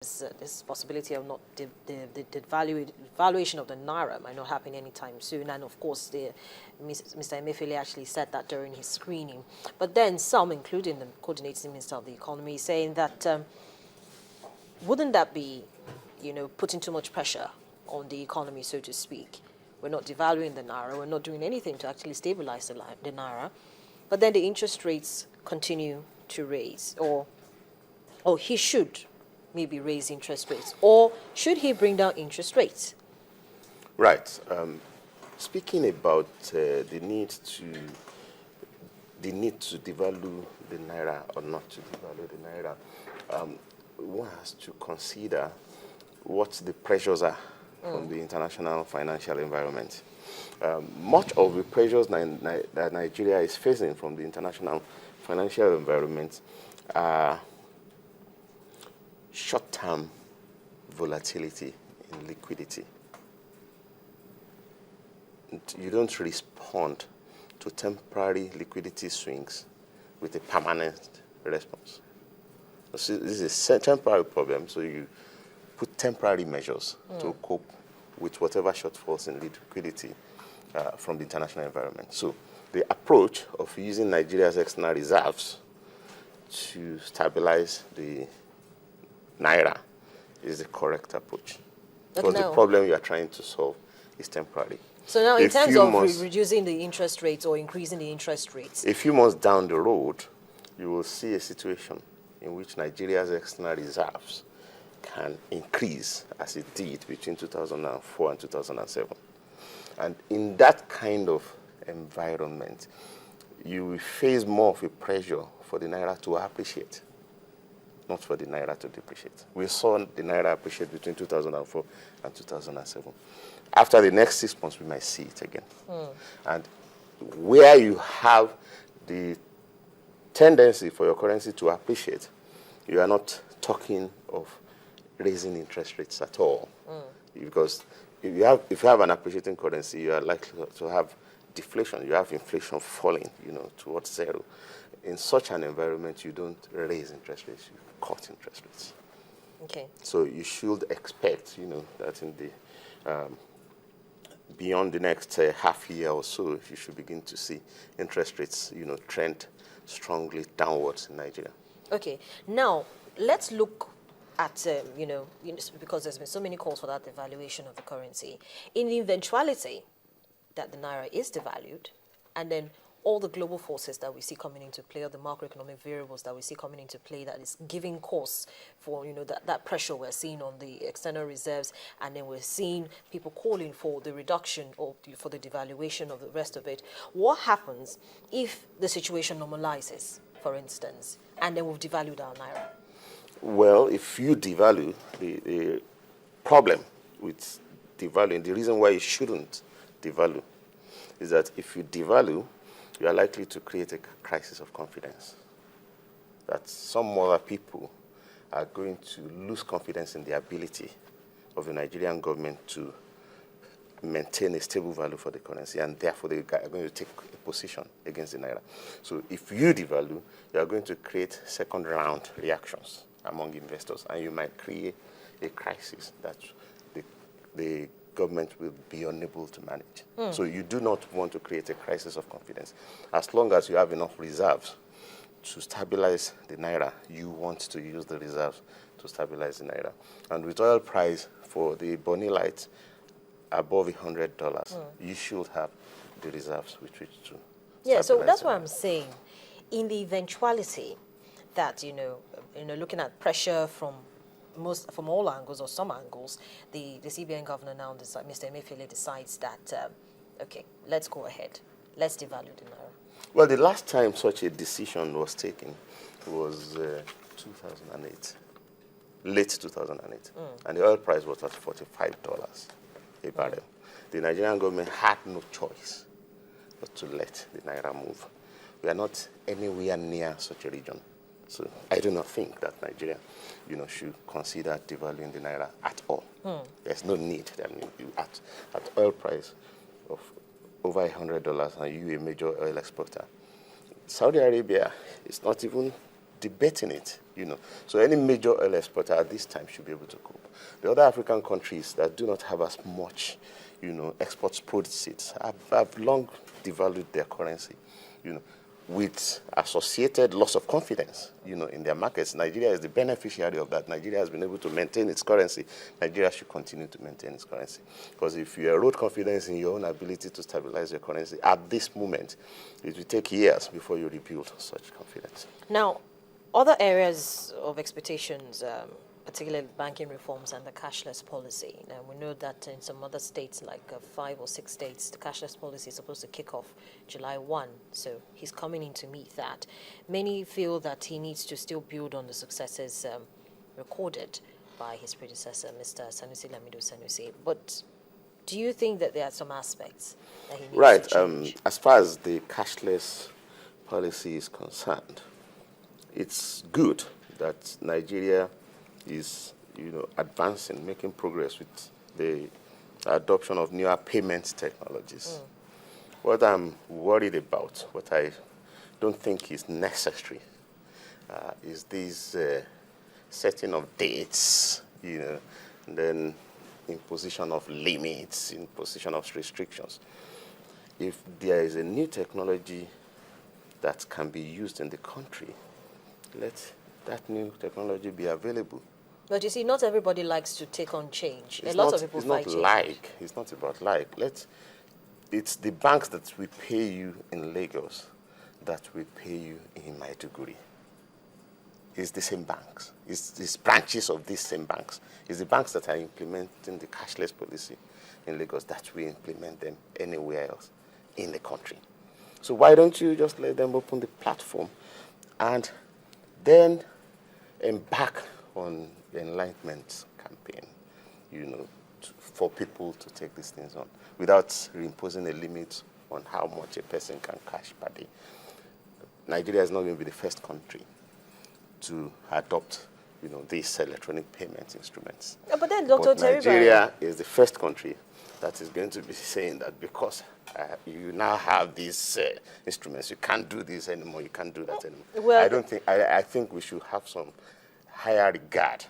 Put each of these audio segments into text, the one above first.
this possibility of not the valuation of the naira might not happen anytime soon, and of course, Mr. Emefiele actually said that during his screening. But then some, including the coordinating minister of the economy, saying that wouldn't that be, putting too much pressure on the economy, so to speak? We're not devaluing the naira, we're not doing anything to actually stabilize the naira, but then the interest rates continue to raise, or he should maybe raise interest rates, or should he bring down interest rates? Right. Speaking about the need to devalue the naira or not to devalue the naira, one has to consider what the pressures are from the international financial environment. Much of the pressures that Nigeria is facing from the international financial environment are short-term volatility in liquidity. You don't respond to temporary liquidity swings with a permanent response. So this is a temporary problem, so you put temporary measures to cope with whatever shortfalls in liquidity from the international environment. So the approach of using Nigeria's external reserves to stabilize the naira is the correct approach. Because the problem you are trying to solve is temporary. So now, in terms of reducing the interest rates or increasing the interest rates, a few months down the road, you will see a situation in which Nigeria's external reserves can increase as it did between 2004 and 2007. And in that kind of environment, you will face more of a pressure for the naira to appreciate, not for the naira to depreciate. We saw the naira appreciate between 2004 and 2007. After the next 6 months, we might see it again. And where you have the tendency for your currency to appreciate, you are not talking of raising interest rates at all. Because if you have an appreciating currency, you are likely to have deflation. You have inflation falling, towards zero. In such an environment, you don't raise interest rates, you cut interest rates. Okay. So you should expect, that in the beyond the next half year or so, you should begin to see interest rates, trend strongly downwards in Nigeria. Okay. Now, let's look at, because there's been so many calls for that devaluation of the currency. In the eventuality that the naira is devalued, and then all the global forces that we see coming into play, or the macroeconomic variables that we see coming into play, that is giving cause for, that pressure we're seeing on the external reserves, and then we're seeing people calling for the reduction or for the devaluation of the rest of it. What happens if the situation normalizes, for instance, and then we've devalued our naira? Well, if you devalue, the problem with devaluing, the reason why you shouldn't devalue, is that if you devalue, you are likely to create a crisis of confidence. That some other people are going to lose confidence in the ability of the Nigerian government to maintain a stable value for the currency, and therefore they are going to take a position against the naira. So if you devalue, you are going to create second-round reactions among investors, and you might create a crisis that the government will be unable to manage. So you do not want to create a crisis of confidence. As long as you have enough reserves to stabilize the naira, you want to use the reserves to stabilize the naira. And with oil price for the Bonny Light above $100, you should have the reserves with which to Yeah, so that's what I'm saying. In the eventuality that, looking at pressure from all angles or some angles, the CBN Governor now, Mr. Emefiele, decides that, okay, let's go ahead. Let's devalue the naira. Well, the last time such a decision was taken was 2008, late 2008. And the oil price was at $45 a barrel. The Nigerian government had no choice but to let the naira move. We are not anywhere near such a region. So I do not think that Nigeria, should consider devaluing the naira at all. There's no need. I mean, at oil price of over $100, and you a major oil exporter, Saudi Arabia is not even debating it, So any major oil exporter at this time should be able to cope. The other African countries that do not have as much, export proceeds have long devalued their currency, with associated loss of confidence, in their markets. Nigeria is the beneficiary of that. Nigeria has been able to maintain its currency. Nigeria should continue to maintain its currency. Because if you erode confidence in your own ability to stabilize your currency at this moment, it will take years before you rebuild such confidence. Now, other areas of expectations, particularly banking reforms and the cashless policy. Now, we know that in some other states, like 5 or 6 states, the cashless policy is supposed to kick off July 1. So he's coming in to meet that. Many feel that he needs to still build on the successes recorded by his predecessor, Mr. Sanusi Lamido Sanusi. But do you think that there are some aspects that he needs to change? As far as the cashless policy is concerned, it's good that Nigeria is, advancing, making progress with the adoption of newer payment technologies. What I'm worried about, what I don't think is necessary, is this setting of dates, and then imposition of limits, imposition of restrictions. If there is a new technology that can be used in the country, let that new technology be available. But you see, not everybody likes to take on change. A lot of people fight change. It's not about like. It's the banks that will pay you in Lagos that will pay you in Maiduguri. It's the same banks. It's branches of these same banks. It's the banks that are implementing the cashless policy in Lagos that will implement them anywhere else in the country. So why don't you just let them open the platform and then embark on the enlightenment campaign, for people to take these things on without imposing a limit on how much a person can cash per day. Nigeria is not going to be the first country to adopt, these electronic payment instruments. Yeah, but then, Dr. Teriba, Nigeria is the first country that is going to be saying that because you now have these instruments, you can't do this anymore, you can't do that anymore. Well, I think we should have some higher regard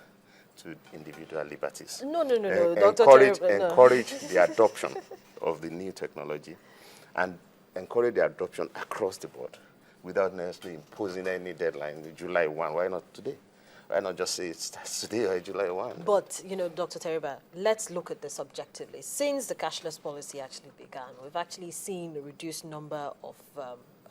to individual liberties. No, Dr. Teriba, encourage the adoption of the new technology and encourage the adoption across the board without necessarily imposing any deadline, July 1. Why not today? Why not just say it starts today or July 1? But, Dr. Teriba, let's look at this objectively. Since the cashless policy actually began, we've actually seen a reduced number of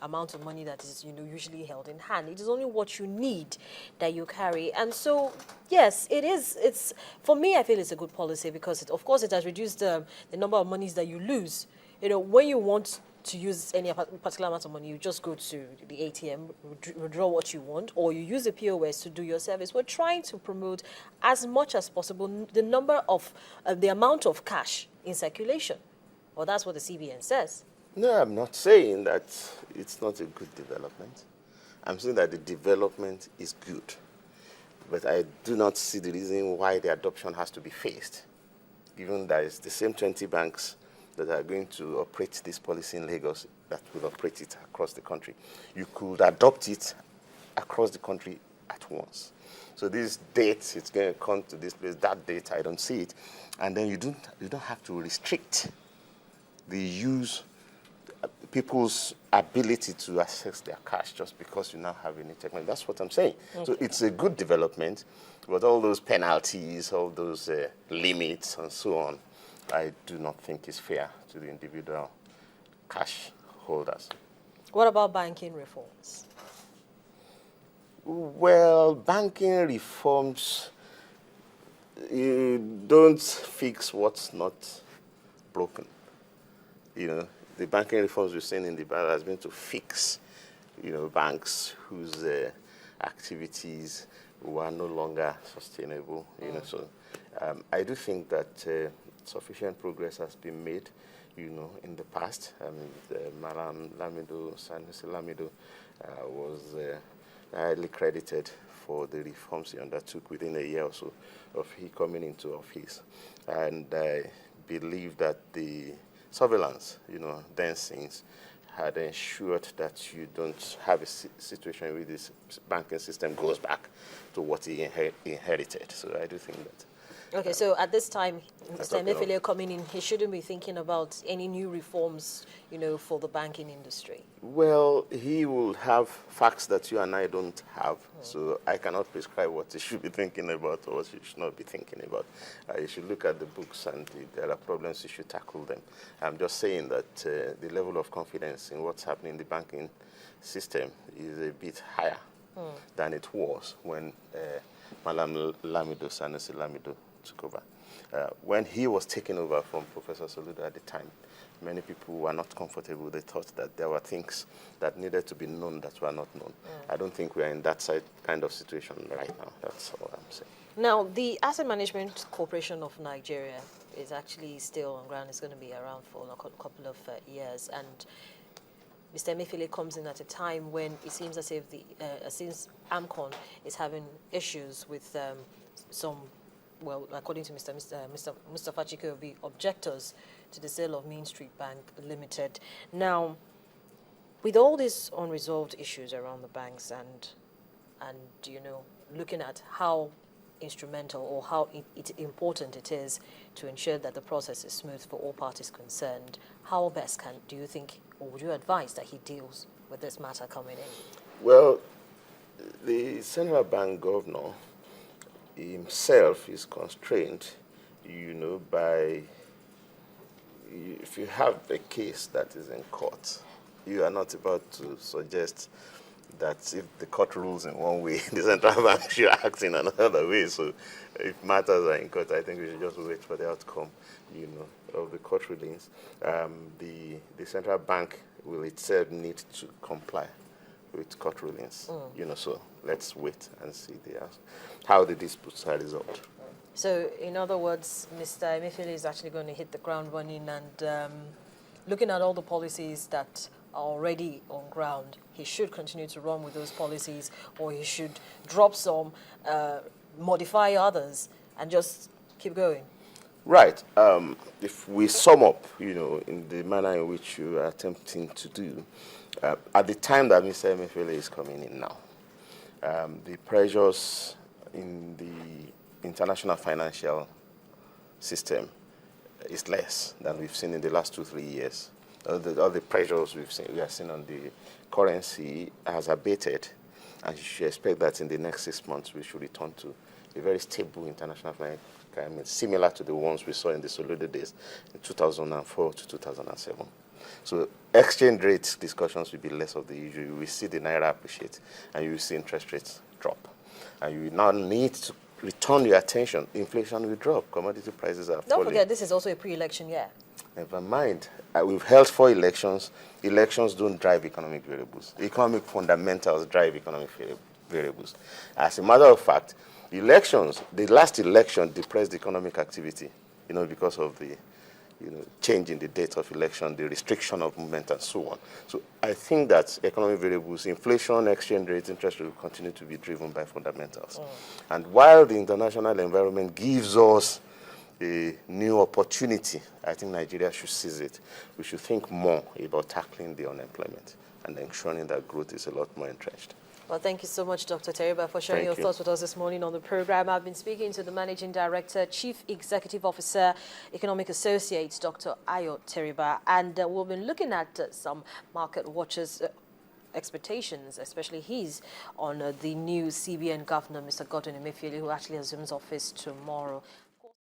amount of money that is, usually held in hand. It is only what you need that you carry. And so, yes, it is. It's, for me, I feel it's a good policy because, of course, it has reduced the number of monies that you lose. When you want to use any particular amount of money, you just go to the ATM, withdraw what you want, or you use the POS to do your service. We're trying to promote as much as possible the number of, the amount of cash in circulation. Well, that's what the CBN says. No, I'm not saying that it's not a good development. I'm saying that the development is good. But I do not see the reason why the adoption has to be phased, given that it's the same 20 banks that are going to operate this policy in Lagos that will operate it across the country. You could adopt it across the country at once. So this date, it's going to come to this place, that date, I don't see it. And then you don't have to restrict the use, people's ability to access their cash just because you now have a new technology. That's what I'm saying. Okay. So it's a good development, but all those penalties, all those limits and so on, I do not think is fair to the individual cash holders. What about banking reforms? Well, banking reforms, you don't fix what's not broken. The banking reforms we've seen in the ballot has been to fix, banks whose activities were no longer sustainable. So I do think that sufficient progress has been made, in the past. Madam Lamido, Sanusi Lamido, was highly credited for the reforms he undertook within a year or so of he coming into office. And I believe that the surveillance, then since, had ensured that you don't have a situation where this banking system goes back to what he inherited. So I do think that. Okay, so at this time, Mr. talking of- Emefiele coming in, he shouldn't be thinking about any new reforms, for the banking industry. Well, he will have facts that you and I don't have, so I cannot prescribe what he should be thinking about or what he should not be thinking about. You should look at the books, and if there are problems, you should tackle them. I'm just saying that the level of confidence in what's happening in the banking system is a bit higher than it was when Malam Lamido, Sanusi Lamido, took over. When he was taking over from Professor Soludo at the time, many people were not comfortable. They thought that there were things that needed to be known that were not known. I don't think we are in that kind of situation right now. That's all I'm saying. Now, the Asset Management Corporation of Nigeria is actually still on ground. It's going to be around for a couple of years. And Mr. Emefiele comes in at a time when it seems as if since AMCON is having issues with some, well, according to Mr. Mustafa Chikobi, objectors to the sale of Main Street Bank Limited. Now, with all these unresolved issues around the banks and looking at how instrumental or how important it is to ensure that the process is smooth for all parties concerned, how best do you think, or would you advise that he deals with this matter coming in? Well, the Central Bank Governor himself is constrained, by, if you have a case that is in court, you are not about to suggest that if the court rules in one way, the central bank should act in another way. So if matters are in court, I think we should just wait for the outcome, of the court rulings. The central bank will itself need to comply with court rulings, so let's wait and see how the disputes are resolved. So, in other words, Mr. Emefiele is actually going to hit the ground running and looking at all the policies that are already on ground, he should continue to run with those policies, or he should drop some, modify others, and just keep going. Right. If we sum up, in the manner in which you are attempting to do, at the time that Mr. Emefiele is coming in now, the pressures in the international financial system is less than we've seen in the last 2-3 years. All the pressures we have seen on the currency has abated, and you should expect that in the next 6 months we should return to a very stable international financial climate, similar to the ones we saw in the Soludo days in 2004 to 2007. So exchange rate discussions will be less of the usual. You will see the naira appreciate, and you will see interest rates drop. And you will now need to return your attention. Inflation will drop. Commodity prices are falling. Don't forget, this is also a pre-election year. Never mind. We've held 4 elections. Elections don't drive economic variables. Economic fundamentals drive economic variables. As a matter of fact, the last election depressed economic activity, because of the change in the date of election, the restriction of movement, and so on. So I think that economic variables, inflation, exchange rate, interest rate will continue to be driven by fundamentals. And while the international environment gives us a new opportunity, I think Nigeria should seize it. We should think more about tackling the unemployment and ensuring that growth is a lot more entrenched. Well, thank you so much, Dr. Teriba, for sharing your thoughts with us this morning on the program. I've been speaking to the Managing Director, Chief Executive Officer, Economic Associates, Dr. Ayo Teriba, and we've been looking at some market watchers' expectations, especially his, on the new CBN Governor, Mr. Godwin Emefiele, who actually assumes office tomorrow.